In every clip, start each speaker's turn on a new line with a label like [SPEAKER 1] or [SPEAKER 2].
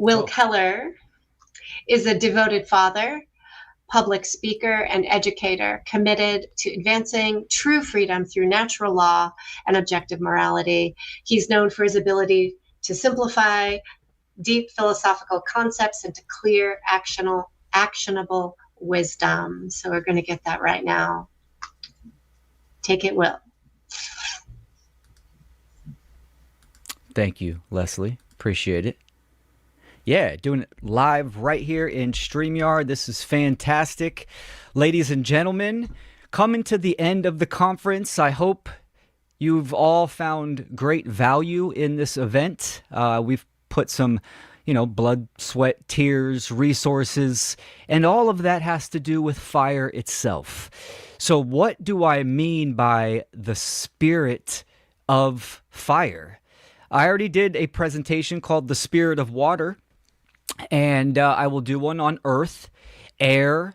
[SPEAKER 1] Will Keller is a devoted father, public speaker, and educator committed to advancing true freedom through natural law and objective morality. He's known for his ability to simplify deep philosophical concepts into clear, actionable wisdom. So we're going to get that right now. Take it, Will.
[SPEAKER 2] Thank you, Leslie. Appreciate it. Yeah, doing it live right here in StreamYard. This is fantastic. Ladies and gentlemen, coming to the end of the conference. I hope you've all found great value in this event. We've put some, blood, sweat, tears, resources, and all of that has to do with fire itself. So what do I mean by the spirit of fire? I already did a presentation called The Spirit of Water, and I will do one on earth, air,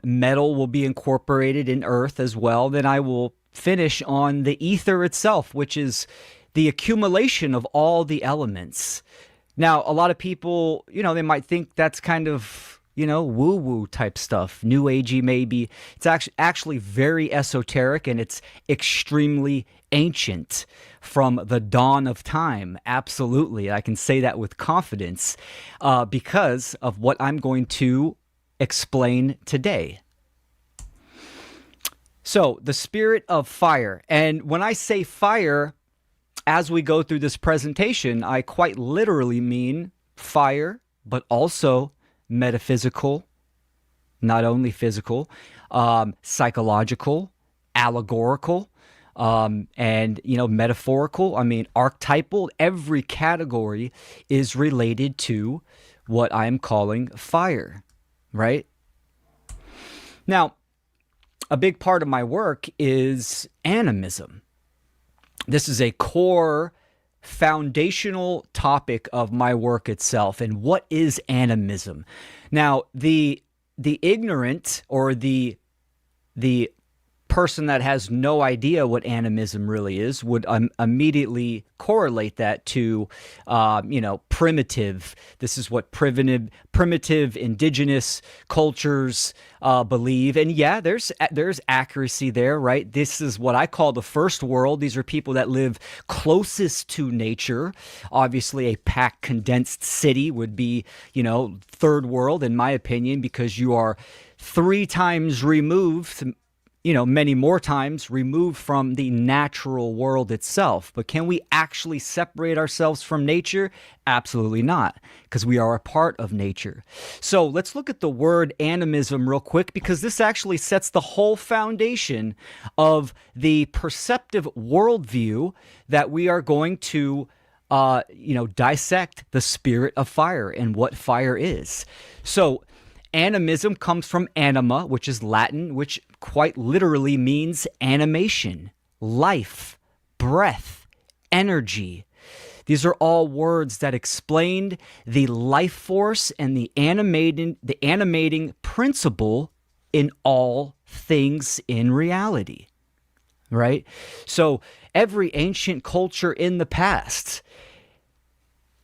[SPEAKER 2] metal will be incorporated in earth as well. Then I will finish on the ether itself, which is the accumulation of all the elements. Now, a lot of people, they might think that's kind of, woo-woo type stuff, new agey maybe. It's actually very esoteric, and it's extremely ancient from the dawn of time. Absolutely. I can say that with confidence because of what I'm going to explain today. So, the spirit of fire. And when I say fire, as we go through this presentation, I quite literally mean fire, but also metaphysical, not only physical, psychological, allegorical, and, metaphorical. I mean, archetypal. Every category is related to what I'm calling fire, right? Now, a big part of my work is animism. This is a core foundational topic of my work itself. And what is animism? Now, the ignorant or the person that has no idea what animism really is would immediately correlate that to, primitive. This is what primitive indigenous cultures believe. And yeah, there's accuracy there, right? This is what I call the first world. These are people that live closest to nature. Obviously, a packed, condensed city would be, third world, in my opinion, because you are 3 times removed, many more times removed from the natural world itself. But can we actually separate ourselves from nature? Absolutely not, because we are a part of nature. So let's look at the word animism real quick, because this actually sets the whole foundation of the perceptive worldview that we are going to dissect the spirit of fire and what fire is. So animism comes from anima, which is Latin, which quite literally means animation, life, breath, energy. These are all words that explain the life force and the animating principle in all things in reality, right? So every ancient culture in the past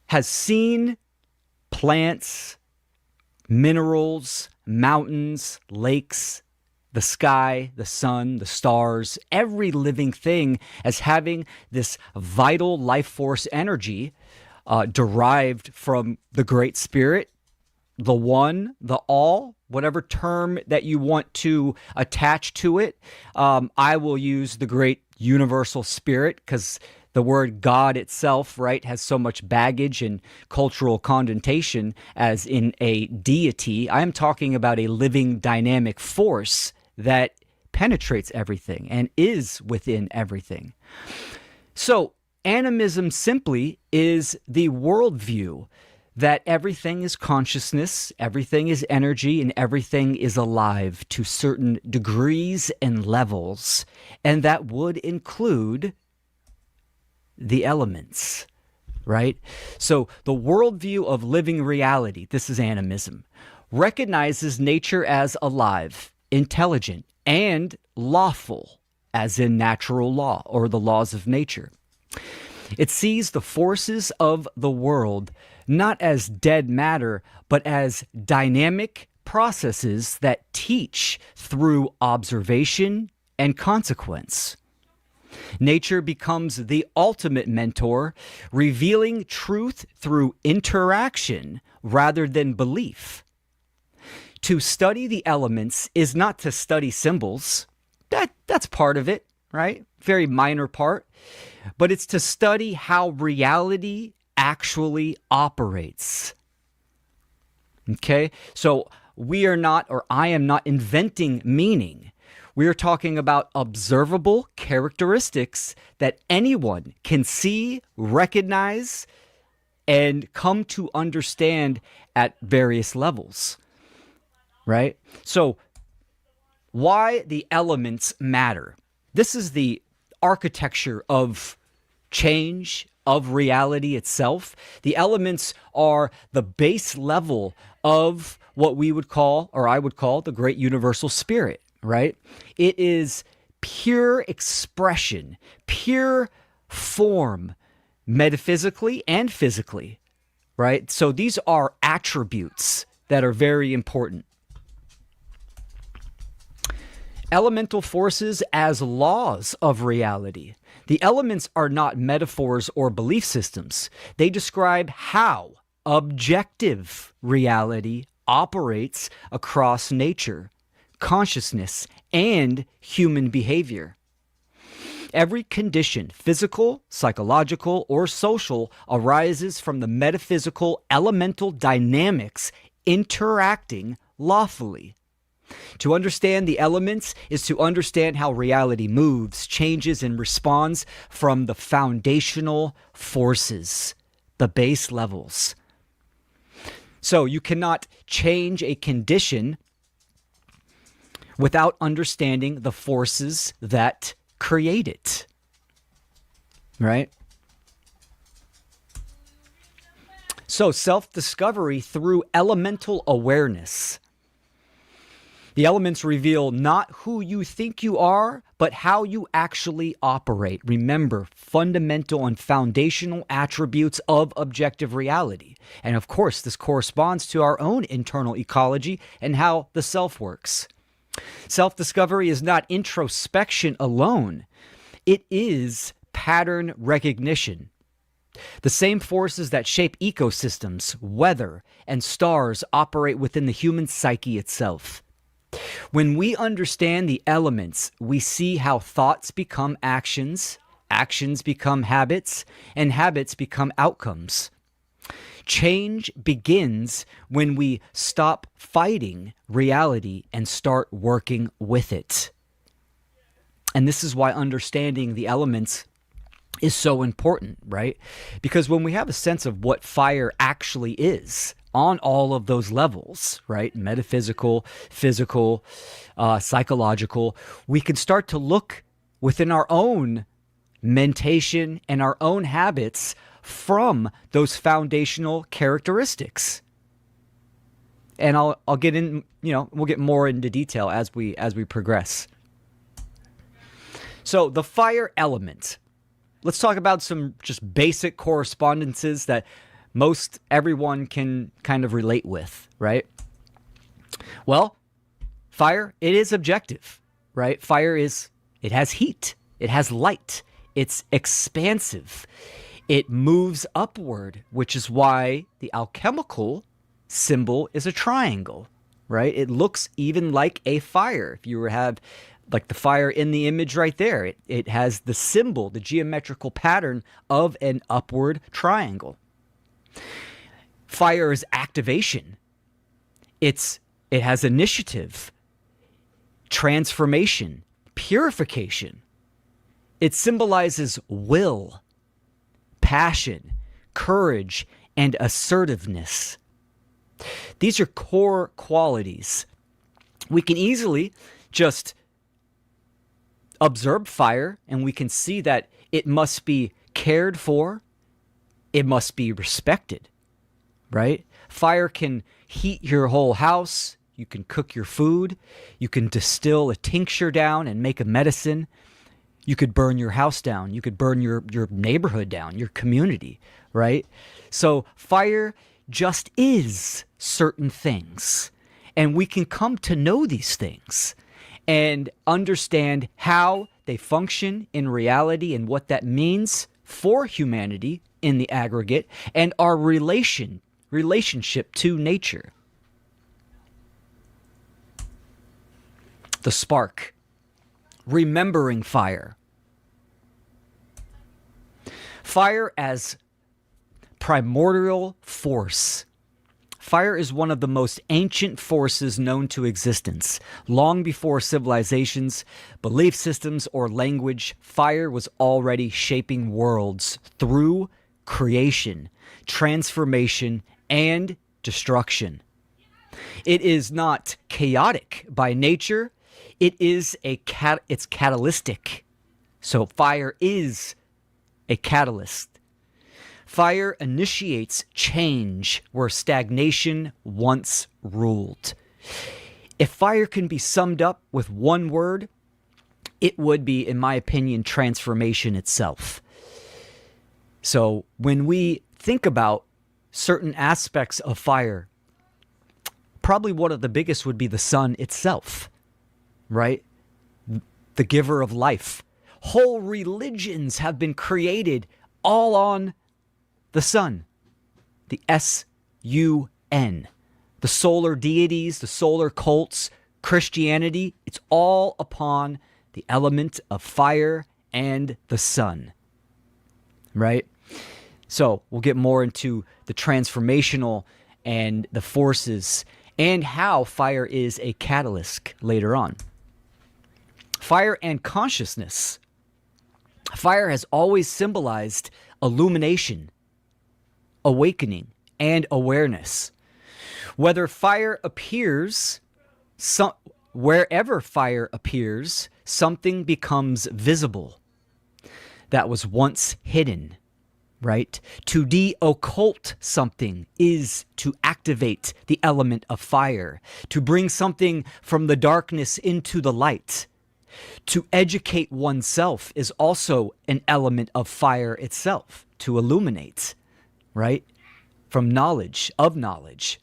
[SPEAKER 2] has seen plants, minerals, mountains, lakes, the sky, the sun, the stars, every living thing as having this vital life force energy derived from the Great Spirit, the One, the All, whatever term that you want to attach to it. I will use the Great Universal Spirit because the word God itself, right, has so much baggage and cultural connotation as in a deity. I am talking about a living dynamic force that penetrates everything and is within everything. So animism simply is the worldview that everything is consciousness, everything is energy, and everything is alive to certain degrees and levels. And that would include the elements, right? So the worldview of living reality, this is animism, recognizes nature as alive, intelligent, and lawful, as in natural law or the laws of nature. It sees the forces of the world not as dead matter, but as dynamic processes that teach through observation and consequence. Nature becomes the ultimate mentor, revealing truth through interaction rather than belief. To study the elements is not to study symbols. That's part of it, right? Very minor part. But it's to study how reality actually operates. Okay? So we are not, or I am not inventing meaning. We are talking about observable characteristics that anyone can see, recognize, and come to understand at various levels, right? So why the elements matter. This is the architecture of change, of reality itself. The elements are the base level of what we would call, or I would call, the great universal spirit, right? It is pure expression, pure form, metaphysically and physically, right? So these are attributes that are very important. Elemental forces as laws of reality. The elements are not metaphors or belief systems. They describe how objective reality operates across nature, consciousness, and human behavior. Every condition, physical, psychological, or social, arises from the metaphysical elemental dynamics interacting lawfully. To understand the elements is to understand how reality moves, changes, and responds from the foundational forces, the base levels. So you cannot change a condition without understanding the forces that create it, right? So self-discovery through elemental awareness. The elements reveal not who you think you are, but how you actually operate. Remember, fundamental and foundational attributes of objective reality. And of course, this corresponds to our own internal ecology and how the self works. Self-discovery is not introspection alone. It is pattern recognition. The same forces that shape ecosystems, weather, and stars operate within the human psyche itself. When we understand the elements, we see how thoughts become actions, actions become habits, and habits become outcomes. Change begins when we stop fighting reality and start working with it. And this is why understanding the elements is so important, right? Because when we have a sense of what fire actually is on all of those levels, right? Metaphysical, physical, psychological, we can start to look within our own mentation and our own habits from those foundational characteristics. And I'll get in, we'll get more into detail as we progress. So the fire element. Let's talk about some just basic correspondences that most everyone can kind of relate with, right? Well, fire, it is objective, right? Fire it has heat, it has light, it's expansive, it moves upward, which is why the alchemical symbol is a triangle, right? It looks even like a fire. If you have like the fire in the image right there, it has the symbol, the geometrical pattern of an upward triangle. Fire is activation. It has initiative, transformation, purification. It symbolizes will, passion, courage, and assertiveness. These are core qualities. We can easily just observe fire and we can see that it must be cared for, it must be respected, right? Fire can heat your whole house, you can cook your food, you can distill a tincture down and make a medicine. You could burn your house down. You could burn your neighborhood down, your community, right? So fire just is certain things. And we can come to know these things and understand how they function in reality and what that means for humanity in the aggregate and our relationship to nature. The spark. Remembering fire. Fire as primordial force. Fire is one of the most ancient forces known to existence. Long before civilizations, belief systems, or language, fire was already shaping worlds through creation, transformation, and destruction. It is not chaotic by nature. It's catalytic. So fire is a catalyst. Fire initiates change where stagnation once ruled. If fire can be summed up with one word, it would be, in my opinion, transformation itself. So when we think about certain aspects of fire, probably one of the biggest would be the sun itself, right? The giver of life. Whole religions have been created all on the sun, the S-U-N, the solar deities, the solar cults, Christianity, it's all upon the element of fire and the sun, right? So we'll get more into the transformational and the forces and how fire is a catalyst later on. Fire and consciousness. Fire has always symbolized illumination, awakening, and awareness. Wherever fire appears, something becomes visible that was once hidden, right? To de-occult something is to activate the element of fire, to bring something from the darkness into the light. To educate oneself is also an element of fire itself, to illuminate, right? From knowledge, of knowledge.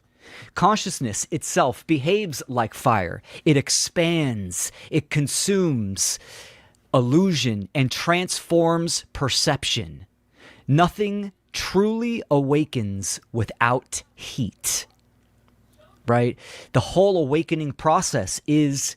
[SPEAKER 2] Consciousness itself behaves like fire. It expands, it consumes illusion, and transforms perception. Nothing truly awakens without heat, right? The whole awakening process is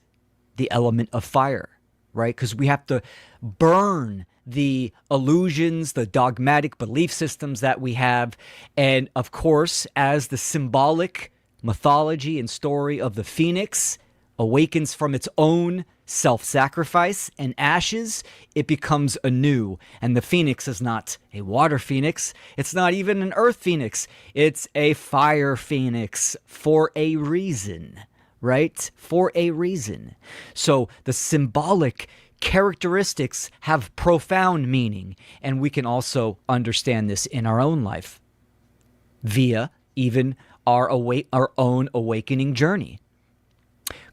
[SPEAKER 2] the element of fire, right? Because we have to burn the illusions, the dogmatic belief systems that we have. And of course, as the symbolic mythology and story of the phoenix awakens from its own self-sacrifice and ashes, it becomes anew. And the phoenix is not a water phoenix. It's not even an earth phoenix. It's a fire phoenix for a reason, right? For a reason. So the symbolic characteristics have profound meaning, and we can also understand this in our own life via even our own awakening journey.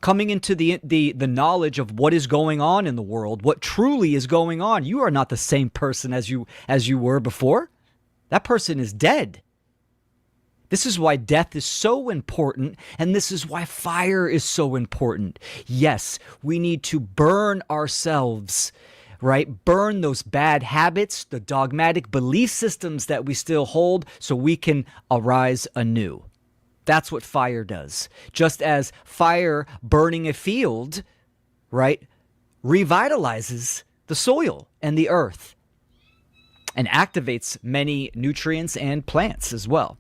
[SPEAKER 2] Coming into the knowledge of what is going on in the world, what truly is going on. You are not the same person as you were before. That person is dead. This is why death is so important, and this is why fire is so important. Yes, we need to burn ourselves, right? Burn those bad habits, the dogmatic belief systems that we still hold, so we can arise anew. That's what fire does. Just as fire burning a field, right, revitalizes the soil and the earth and activates many nutrients and plants as well.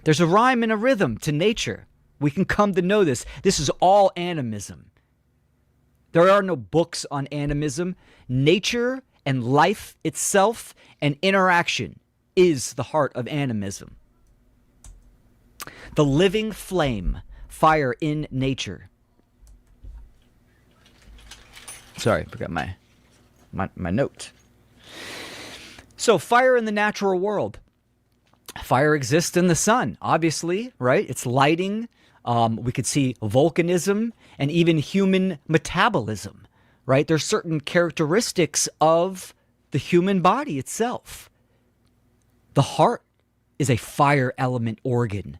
[SPEAKER 2] There's a rhyme and a rhythm to nature. We can come to know this. This is all animism. There are no books on animism. Nature and life itself and interaction is the heart of animism. The living flame, fire in nature. Sorry, forgot my note. So fire in the natural world. Fire exists in the sun, obviously, right? It's lighting. We could see volcanism and even human metabolism, right? There's certain characteristics of the human body itself. The heart is a fire element organ,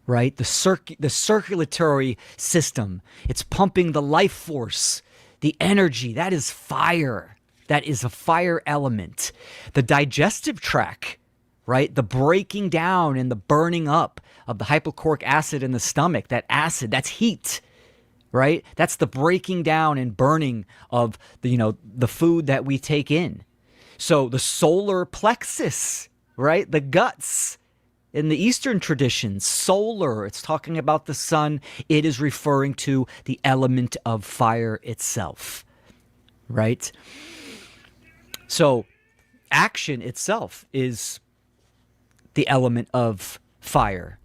[SPEAKER 2] right? The circulatory system, it's pumping the life force, the energy, that is fire. That is a fire element. The digestive tract, right? The breaking down and the burning up of the hypochloric acid in the stomach, that acid, that's heat, right? That's the breaking down and burning of the food that we take in. So the solar plexus, right? The guts. In the Eastern traditions, solar, it's talking about the sun. It is referring to the element of fire itself, right? So action itself is the element of fire.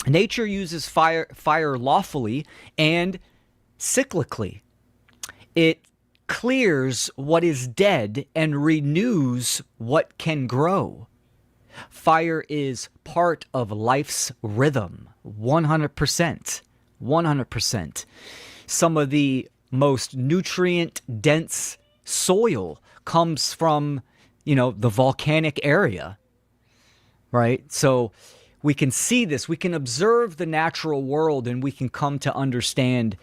[SPEAKER 2] Nature uses fire lawfully and cyclically. It clears what is dead and renews what can grow. Fire is part of life's rhythm, 100%. 100%. Some of the most nutrient-dense soil comes from, the volcanic area, right? So we can see this. We can observe the natural world, and we can come to understand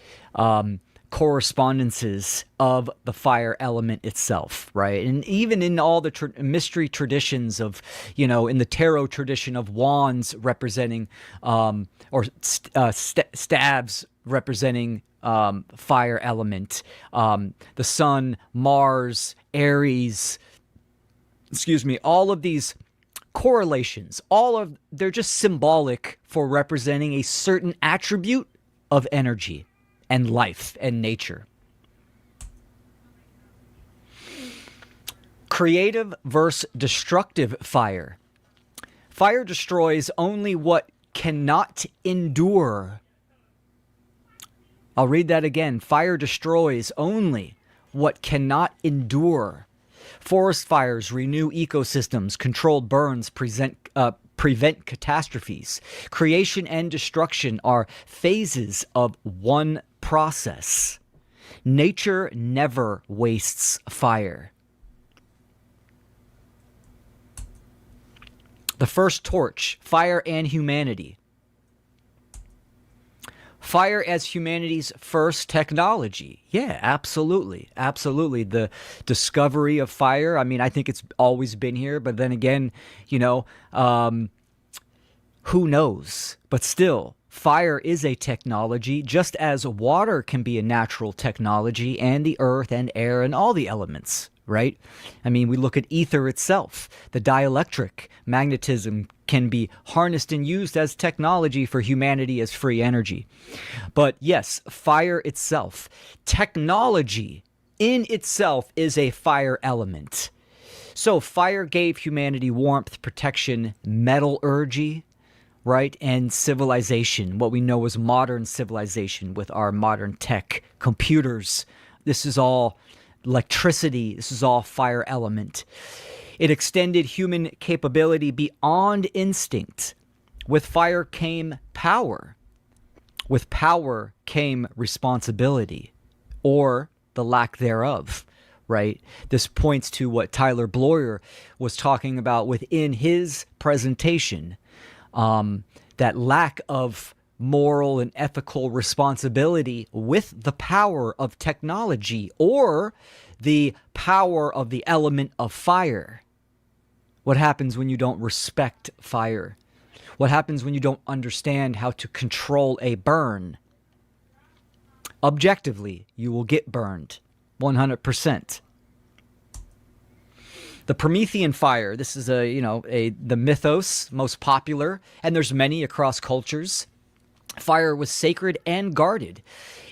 [SPEAKER 2] correspondences of the fire element itself, right? And even in all the mystery traditions of, in the tarot tradition of wands representing, stabs representing fire element, the sun, Mars, Aries, all of these correlations, they're just symbolic for representing a certain attribute of energy and life and nature. Creative versus destructive fire. Fire destroys only what cannot endure. I'll read that again. Fire destroys only what cannot endure. Forest fires renew ecosystems. Controlled burns prevent catastrophes. Creation and destruction are phases of one process. Nature never wastes fire. The first torch, fire and humanity. Fire as humanity's first technology. Yeah, absolutely. Absolutely. The discovery of fire, I think it's always been here, but then again, who knows? But still, fire is a technology, just as water can be a natural technology, and the earth and air and all the elements, right? We look at ether itself. The dielectric magnetism can be harnessed and used as technology for humanity as free energy. But yes, fire itself, technology in itself is a fire element. So fire gave humanity warmth, protection, metallurgy, right? And civilization, what we know as modern civilization with our modern tech, computers. This is all electricity. This is all fire element. It extended human capability beyond instinct. With fire came power. With power came responsibility, or the lack thereof, right? This points to what Tyler Bloyer was talking about within his presentation. That lack of moral and ethical responsibility with the power of technology, or the power of the element of fire. What happens when you don't respect fire? What happens when you don't understand how to control a burn? Objectively, you will get burned 100%. The Promethean fire, this is the mythos, most popular, and there's many across cultures. Fire was sacred and guarded.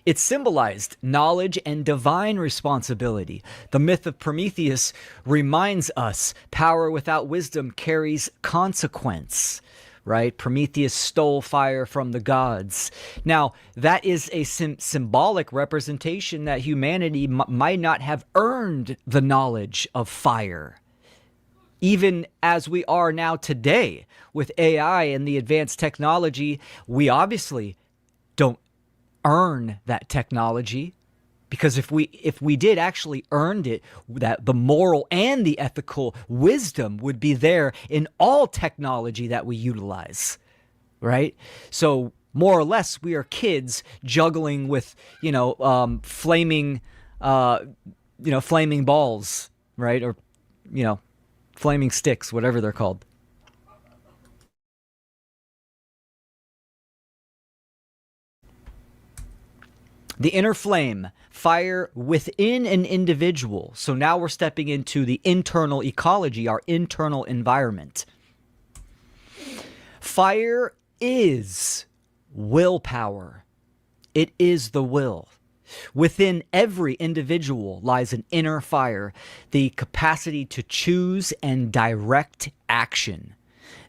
[SPEAKER 2] It symbolized knowledge and divine responsibility. The myth of Prometheus reminds us power without wisdom carries consequence, right? Prometheus stole fire from the gods. Now, that is a symbolic representation that humanity might not have earned the knowledge of fire. Even as we are now today with AI and the advanced technology, we obviously don't earn that technology, Because if we did actually earned it, that the moral and the ethical wisdom would be there in all technology that we utilize, right? So more or less, we are kids juggling with flaming flaming balls, right? Or flaming sticks, whatever they're called. The inner flame, fire within an individual. So now we're stepping into the internal ecology, our internal environment. Fire is willpower. It is the will. Within every individual lies an inner fire, the capacity to choose and direct action.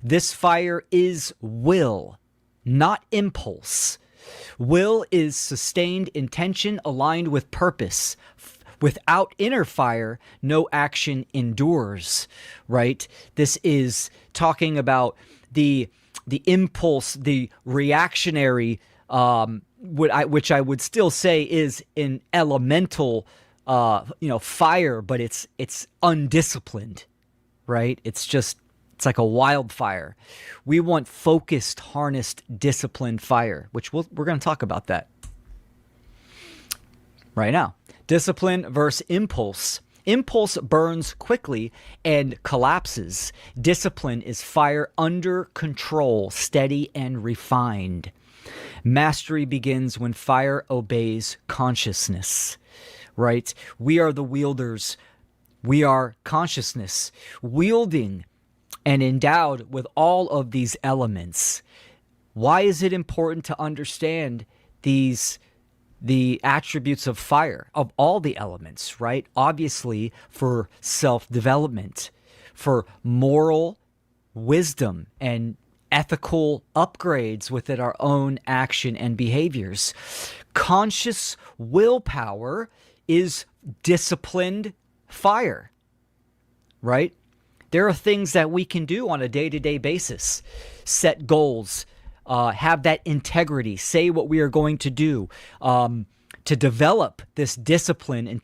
[SPEAKER 2] This fire is will, not impulse. Will is sustained intention aligned with purpose. Without inner fire, no action endures, right? This is talking about the impulse, the reactionary, which I would still say is an elemental, fire, but it's undisciplined, right? It's like a wildfire. We want focused, harnessed, disciplined fire, which we're going to talk about that right now. Discipline versus impulse. Impulse burns quickly and collapses. Discipline is fire under control, steady and refined. Mastery begins when fire obeys consciousness, right? We are the wielders. We are consciousness, wielding and endowed with all of these elements. Why is it important to understand the attributes of fire, of all the elements, right? Obviously, for self-development, for moral wisdom and ethical upgrades within our own action and behaviors. Conscious willpower is disciplined fire, right? There are things that we can do on a day-to-day basis. Set goals, have that integrity, say what we are going to do, to develop this discipline and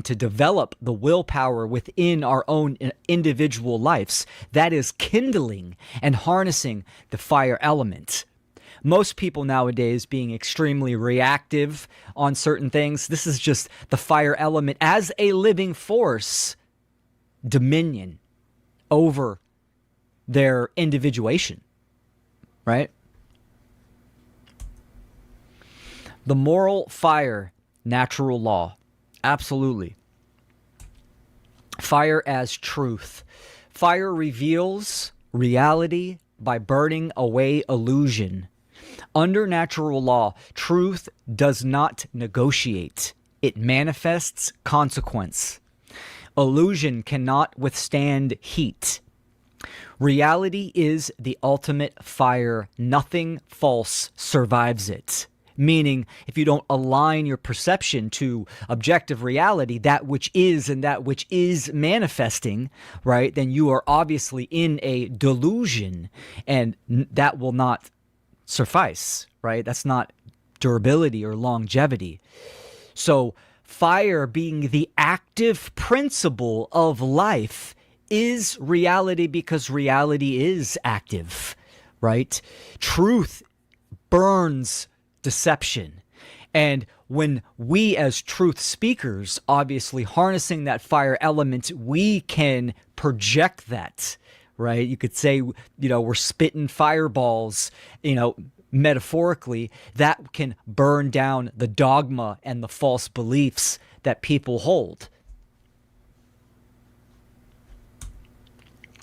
[SPEAKER 2] to develop the willpower within our own individual lives. That is kindling and harnessing the fire element. Most people nowadays being extremely reactive on certain things. This is just the fire element as a living force, dominion over their individuation, right? The moral fire, natural law. Absolutely. Fire as truth. Fire reveals reality by burning away illusion. Under natural law, truth does not negotiate. It manifests consequence. Illusion cannot withstand heat. Reality is the ultimate fire. Nothing false survives it. Meaning, if you don't align your perception to objective reality, that which is and that which is manifesting, right, then you are obviously in a delusion, and that will not suffice, right? That's not durability or longevity. So, fire being the active principle of life is reality because reality is active, right? Truth burns deception. And when we as truth speakers, obviously harnessing that fire element, we can project that, right? You could say, we're spitting fireballs, metaphorically, that can burn down the dogma and the false beliefs that people hold.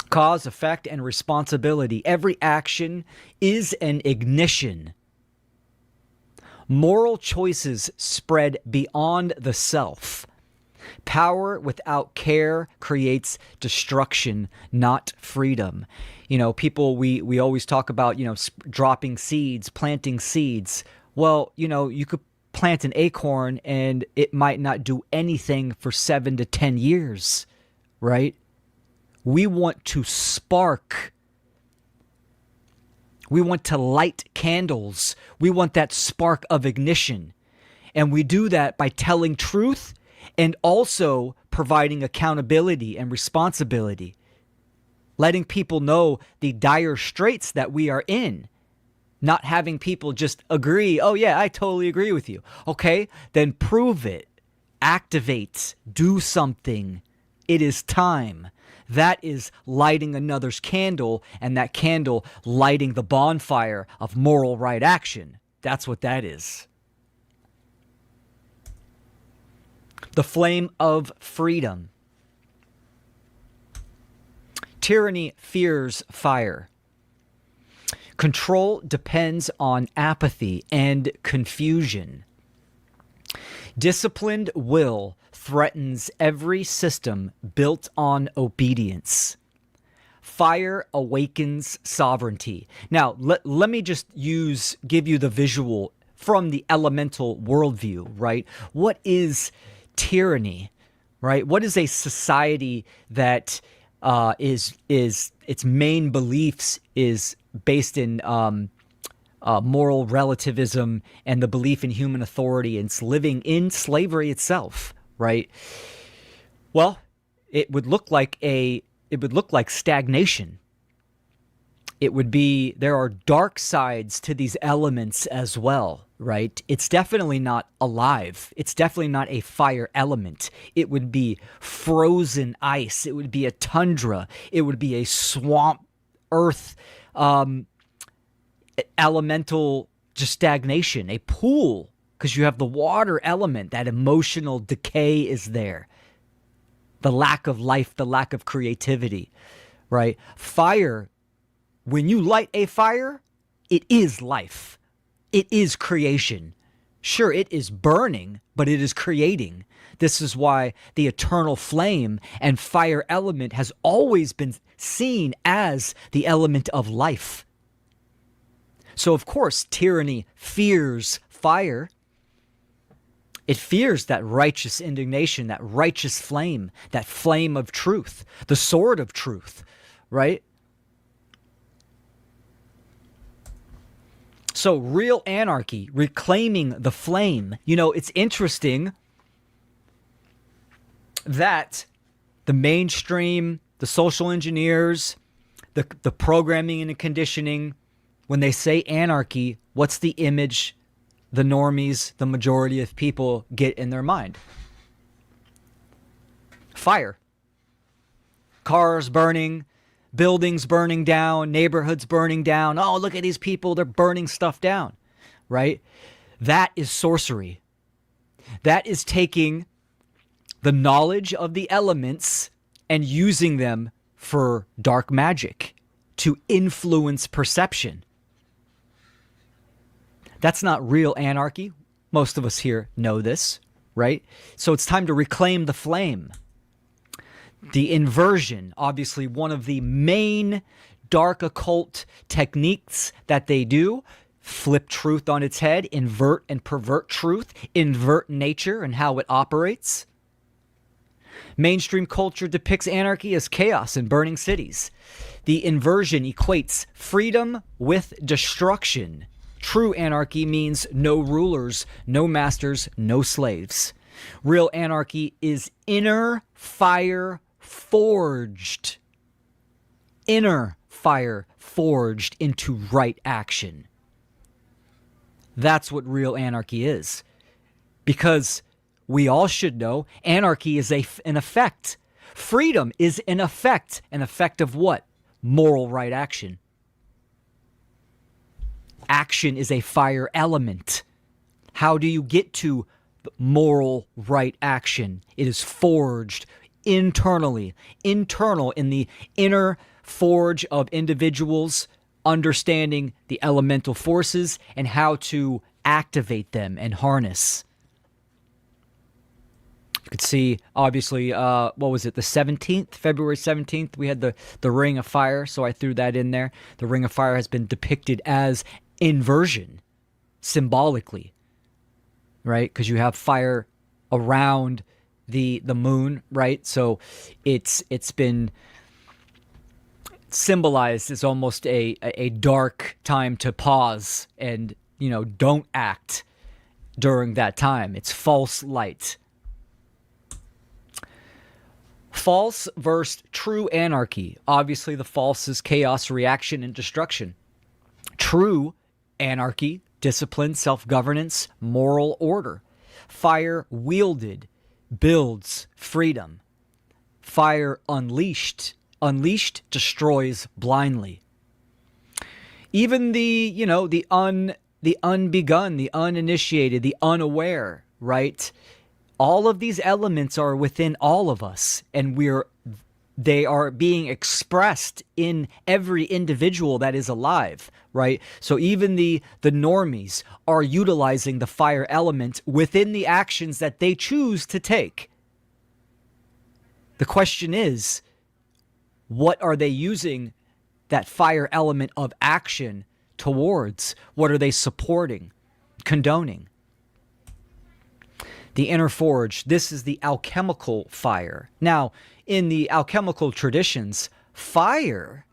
[SPEAKER 2] Cause, effect, and responsibility. Every action is an ignition. Moral choices spread beyond the self. Power without care creates destruction, not freedom. People, we always talk about, dropping seeds, planting seeds. Well, you could plant an acorn and it might not do anything for 7 to 10 years, right? We want to spark. We want to light candles. We want that spark of ignition. And we do that by telling truth and also providing accountability and responsibility, letting people know the dire straits that we are in, not having people just agree, oh yeah, I totally agree with you. Okay, then prove it, activate, do something. It is time. That is lighting another's candle, and that candle lighting the bonfire of moral right action. That's what that is. The flame of freedom. Tyranny fears fire. Control depends on apathy and confusion. Disciplined will threatens every system built on obedience. Fire awakens sovereignty. Now, let me just give you the visual from the elemental worldview, right? What is tyranny, right? What is a society that is its main beliefs is based in moral relativism and the belief in human authority, and it's living in slavery itself, right? Well, it would look like stagnation. It would be, there are dark sides to these elements as well, right? It's definitely not alive. It's definitely not a fire element. It would be frozen ice. It would be a tundra. It would be a swamp, earth, elemental, just stagnation, a pool, because you have the water element. That emotional decay is there. The lack of life, the lack of creativity, right? Fire, when you light a fire, it is life. It is creation. Sure, it is burning, but it is creating. This is why the eternal flame and fire element has always been seen as the element of life. So, of course, tyranny fears fire. It fears that righteous indignation, that righteous flame, that flame of truth, the sword of truth, right? So real anarchy, reclaiming the flame. You know, it's interesting that the mainstream, the social engineers, the programming and the conditioning, when they say anarchy, what's the image the normies, the majority of people get in their mind? Fire. Cars burning, buildings burning down, neighborhoods burning down. Oh, look at these people, they're burning stuff down, right? That is sorcery. That is taking the knowledge of the elements and using them for dark magic to influence perception. That's not real anarchy. Most of us here know this, right? So it's time to reclaim the flame. The inversion, obviously one of the main dark occult techniques that they do, flip truth on its head, invert and pervert truth, invert nature and how it operates. Mainstream culture depicts anarchy as chaos and burning cities. The inversion equates freedom with destruction. True anarchy means no rulers, no masters, no slaves. Real anarchy is inner fire forged. Inner fire forged into right action. That's what real anarchy is. Because we all should know anarchy is an effect. Freedom is an effect. An effect of what? Moral right action. Action is a fire element. How do you get to moral right action? It is forged internally, internal in the inner forge of individuals, understanding the elemental forces and how to activate them and harness. You could see, obviously, what was it, the 17th, February 17th, we had the Ring of Fire, so I threw that in there. The Ring of Fire has been depicted as inversion, symbolically, right? Because you have fire around the moon, right? So it's been symbolized as almost a dark time to pause and, don't act. during that time. It's false light. False versus true anarchy. Obviously, the false is chaos, reaction, and destruction. True anarchy, discipline, self-governance, moral order. Fire wielded builds freedom. Fire unleashed destroys blindly. Even the unbegun, the uninitiated, the unaware, right? All of these elements are within all of us, and they are being expressed in every individual that is alive, right? So even the normies are utilizing the fire element within the actions that they choose to take. The question is, what are they using that fire element of action towards? What are they supporting, condoning? The inner forge, this is the alchemical fire. Now, in the alchemical traditions, fire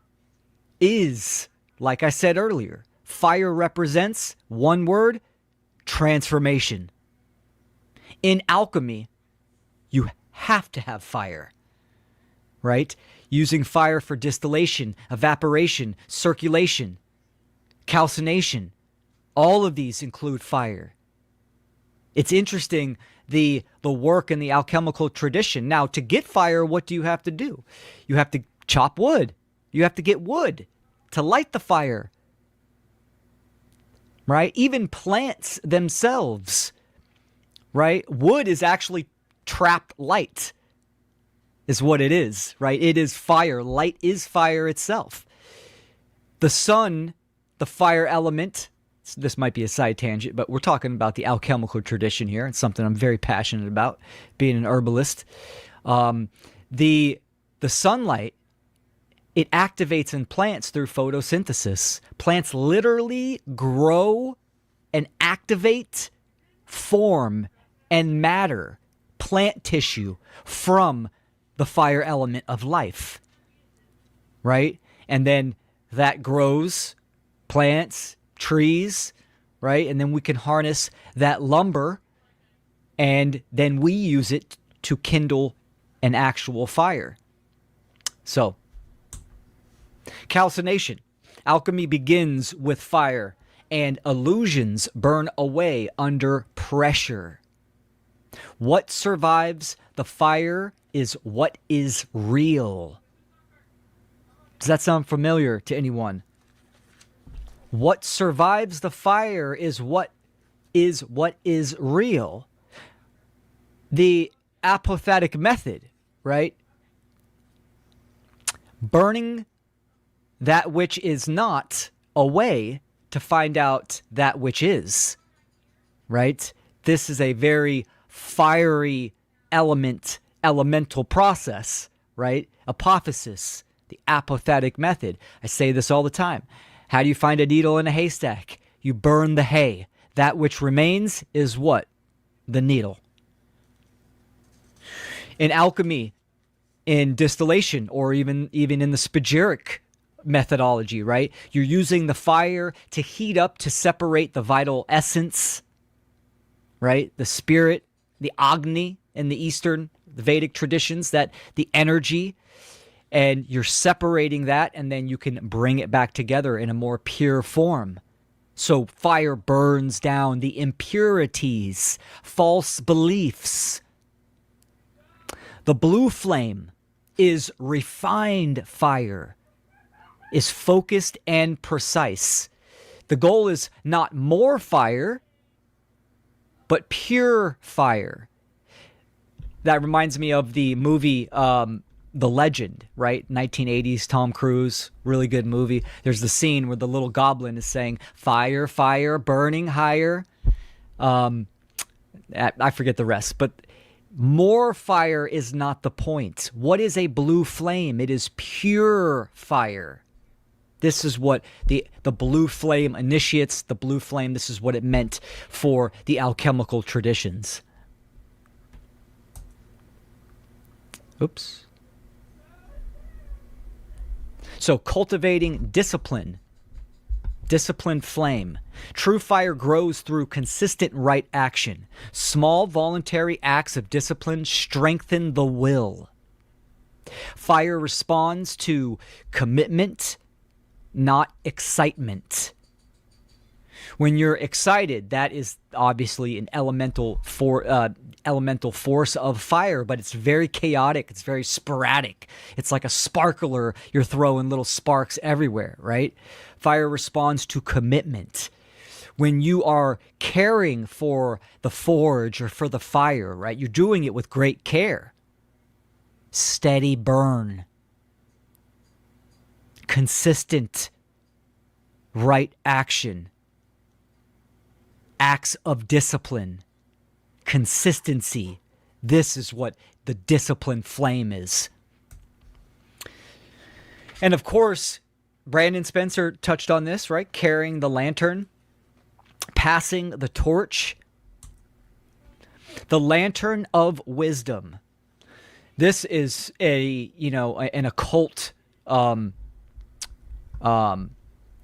[SPEAKER 2] is, like I said earlier, fire represents, one word, transformation. In alchemy, you have to have fire, right? Using fire for distillation, evaporation, circulation, calcination. All of these include fire. It's interesting, the work in the alchemical tradition. Now, to get fire, what do you have to do? You have to chop wood. You have to get wood to light the fire, right? Even plants themselves, right? Wood is actually trapped light, is what it is, right? It is fire. Light is fire itself. The sun, the fire element, this might be a side tangent, but we're talking about the alchemical tradition here. It's something I'm very passionate about, being an herbalist. The sunlight, it activates in plants through photosynthesis. Plants literally grow and activate, form, and matter, plant tissue from the fire element of life, right? And then that grows plants, trees, right? And then we can harness that lumber, and then we use it to kindle an actual fire. So, calcination. Alchemy begins with fire, and illusions burn away under pressure. What survives the fire is what is real. Does that sound familiar to anyone? What survives the fire is what is real. The apothetic method, right? Burning that which is not away to find out that which is, right? This is a very fiery elemental process, right? Apophysis, the apothetic method. I say this all the time. How do you find a needle in a haystack? You burn the hay. That which remains is what? The needle. In alchemy, in distillation, or even in the spagyric methodology, right? You're using the fire to heat up, to separate the vital essence, right? The spirit, the Agni in the Eastern, the Vedic traditions, that the energy, and you're separating that, and then you can bring it back together in a more pure form. So fire burns down the impurities, false beliefs. The blue flame is refined fire, is focused and precise. The goal is not more fire, but pure fire. That reminds me of the movie The Legend, right? 1980s, Tom Cruise, really good movie. There's the scene where the little goblin is saying, "Fire, fire, burning higher." I forget the rest, but more fire is not the point. What is a blue flame? It is pure fire. This is what the blue flame initiates, the blue flame. This is what it meant for the alchemical traditions. Oops. So cultivating discipline. Disciplined flame. True fire grows through consistent right action. Small voluntary acts of discipline strengthen the will. Fire responds to commitment, not excitement. When you're excited, that is obviously an elemental force of fire, but it's very chaotic. It's very sporadic. It's like a sparkler. You're throwing little sparks everywhere, right? Fire responds to commitment. When you are caring for the forge or for the fire, right? You're doing it with great care. Steady burn. Consistent right action. Acts of discipline. Consistency. This is what the disciplined flame is. And of course, Brandon Spencer touched on this, right? Carrying the lantern, passing the torch. The lantern of wisdom. This is an occult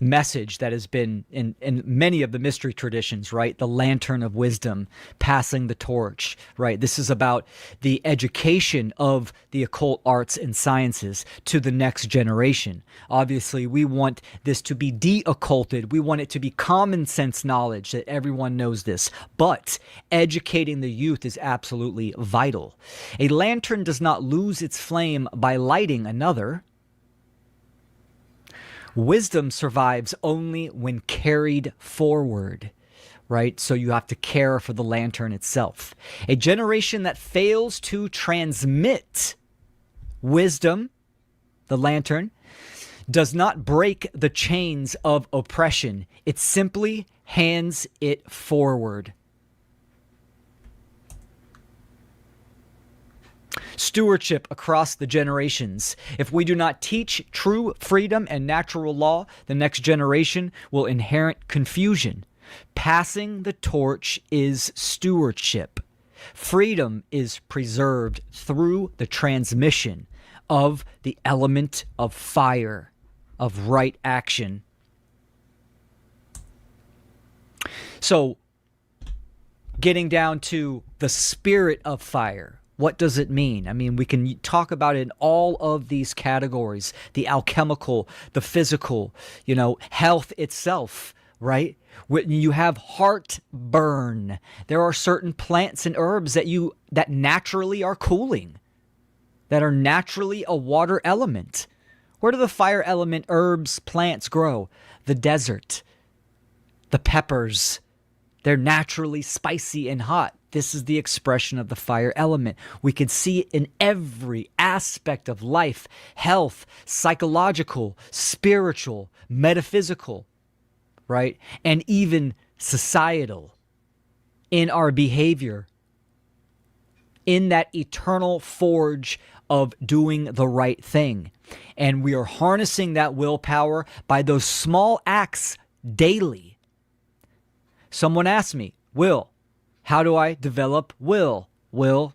[SPEAKER 2] message that has been in many of the mystery traditions, right? The lantern of wisdom, passing the torch, right? This is about the education of the occult arts and sciences to the next generation. Obviously, we want this to be de-occulted. We want it to be common sense knowledge that everyone knows this. But educating the youth is absolutely vital. A lantern does not lose its flame by lighting another. Wisdom survives only when carried forward, right? So you have to care for the lantern itself. A generation that fails to transmit wisdom, the lantern, does not break the chains of oppression. It simply hands it forward. Stewardship across the generations. If we do not teach true freedom and natural law, the next generation will inherit confusion. Passing the torch is stewardship. Freedom is preserved through the transmission of the element of fire, of right action. So, getting down to the spirit of fire. What does it mean? I mean, we can talk about it in all of these categories, the alchemical, the physical, health itself, right? When you have heartburn, there are certain plants and herbs that naturally are cooling, that are naturally a water element. Where do the fire element herbs, plants grow? The desert, the peppers, they're naturally spicy and hot. This is the expression of the fire element. We can see it in every aspect of life, health, psychological, spiritual, metaphysical, right? And even societal, in our behavior, in that eternal forge of doing the right thing. And we are harnessing that willpower by those small acts daily. Someone asked me, Will, how do I develop will? Will,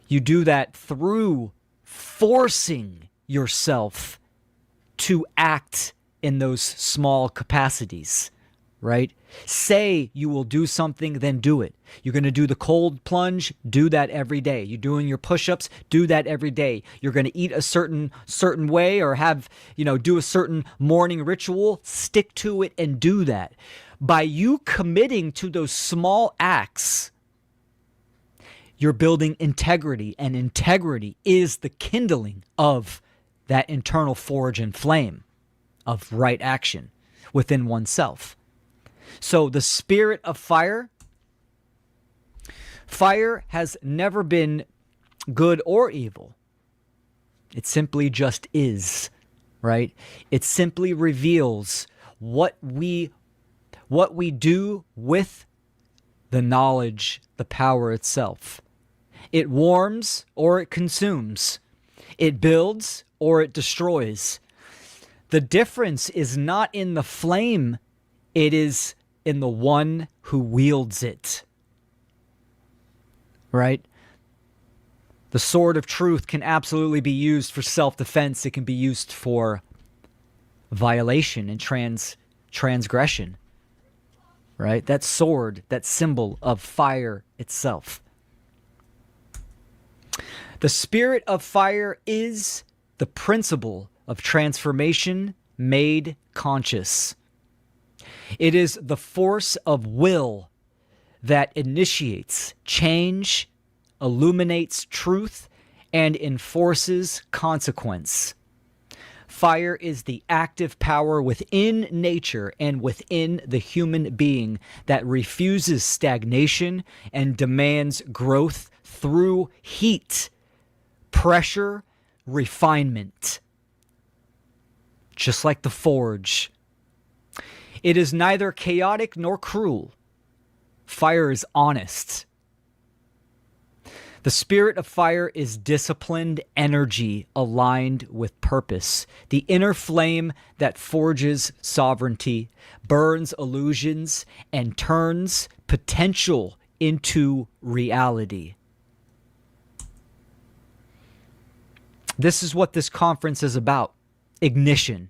[SPEAKER 2] you do that through forcing yourself to act in those small capacities, right? Say you will do something, then do it. You're going to do the cold plunge, do that every day. You're doing your push-ups, do that every day. You're going to eat a certain way or do a certain morning ritual, stick to it and do that. By you committing to those small acts, you're building integrity, and integrity is the kindling of that internal forge and flame of right action within oneself. So the spirit of fire has never been good or evil. It simply just is, right? It simply reveals what we do with the knowledge, the power itself. It warms or it consumes. It builds or it destroys. The difference is not in the flame, it is in the one who wields it. Right? The sword of truth can absolutely be used for self-defense. It can be used for violation and transgression, right? That sword, that symbol of fire itself. The spirit of fire is the principle of transformation made conscious. It is the force of will that initiates change, illuminates truth, and enforces consequence. Fire is the active power within nature and within the human being that refuses stagnation and demands growth through heat, pressure, refinement. Just like the forge. It is neither chaotic nor cruel. Fire is honest. The spirit of fire is disciplined energy aligned with purpose. The inner flame that forges sovereignty, burns illusions, and turns potential into reality. This is what this conference is about. Ignition.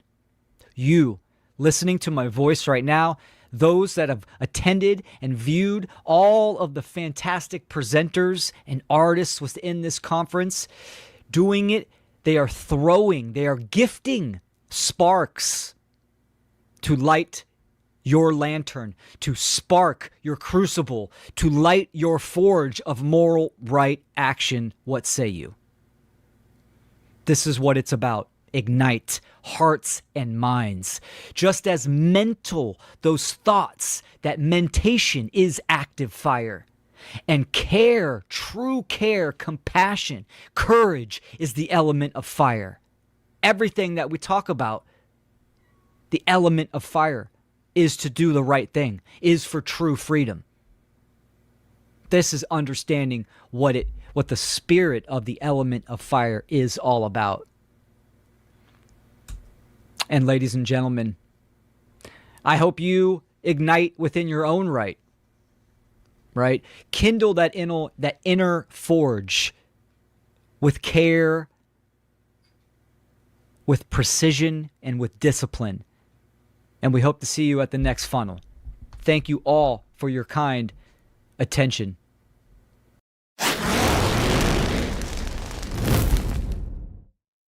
[SPEAKER 2] You, listening to my voice right now, those that have attended and viewed all of the fantastic presenters and artists within this conference, doing it, they are gifting sparks to light your lantern, to spark your crucible, to light your forge of moral right action. What say you? This is what it's about. Ignite hearts and minds. Just as mental, those thoughts, that mentation is active fire. And care, true care, compassion, courage is the element of fire. Everything that we talk about, the element of fire, is to do the right thing, is for true freedom. This is understanding what the spirit of the element of fire is all about. And ladies and gentlemen, I hope you ignite within your own right? Kindle that inner forge with care, with precision, and with discipline. And we hope to see you at the next funnel. Thank you all for your kind attention.